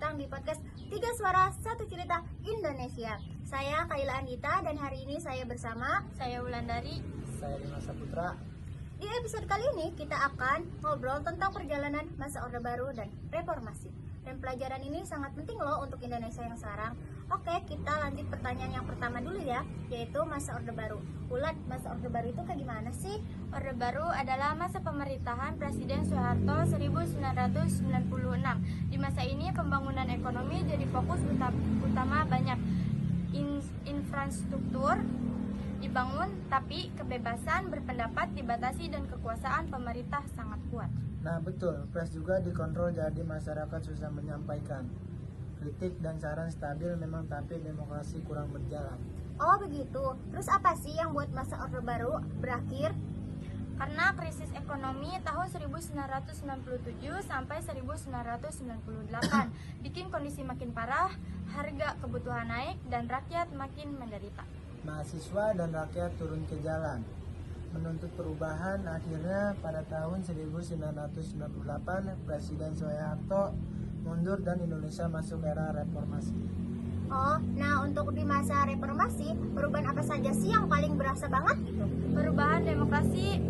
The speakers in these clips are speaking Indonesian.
datang di podcast Tiga Suara Satu Cerita Indonesia. Saya Kaila Andita dan hari ini saya bersama Saya Wulandari. Saya Dimas Saputra. Di episode kali ini kita akan ngobrol tentang perjalanan masa Orde Baru dan reformasi. Dan pelajaran ini sangat penting loh untuk Indonesia yang sekarang. Oke, kita lanjut pertanyaan yang pertama dulu ya, yaitu masa Orde Baru. Ulat, masa Orde Baru itu kayak gimana sih? Orde Baru adalah masa pemerintahan Presiden Soeharto 1996. Di masa ini pembangunan ekonomi jadi fokus utama, banyak infrastruktur dibangun, tapi kebebasan berpendapat dibatasi dan kekuasaan pemerintah sangat kuat. Nah betul, pers juga dikontrol jadi masyarakat susah menyampaikan kritik dan saran stabil memang, tapi demokrasi kurang berjalan. Oh begitu, terus apa sih yang buat masa Orde Baru berakhir? Karena krisis ekonomi tahun 1997 sampai 1998 bikin kondisi makin parah, harga kebutuhan naik dan rakyat makin menderita. Mahasiswa dan rakyat turun ke jalan menuntut perubahan. Akhirnya pada tahun 1998 Presiden Soeharto mundur dan Indonesia masuk era reformasi. Oh, nah untuk di masa reformasi, perubahan apa saja sih yang paling berasa banget gitu? Perubahan demokrasi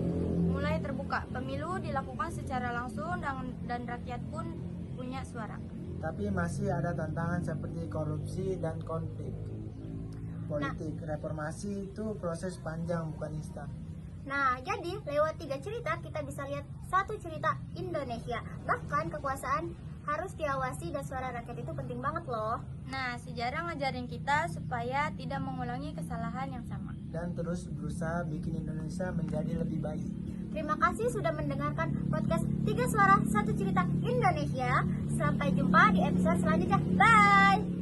mulai terbuka, pemilu dilakukan secara langsung dan rakyat pun punya suara. Tapi masih ada tantangan seperti korupsi dan konflik politik. Reformasi itu proses panjang, bukan instan. Nah, jadi lewat 3 cerita kita bisa lihat satu cerita Indonesia. Bahkan kekuasaan harus diawasi dan suara rakyat itu penting banget loh. Nah, sejarah ngajarin kita supaya tidak mengulangi kesalahan yang sama. Dan terus berusaha bikin Indonesia menjadi lebih baik. Terima kasih sudah mendengarkan podcast Tiga Suara Satu Cerita Indonesia. Sampai jumpa di episode selanjutnya. Bye!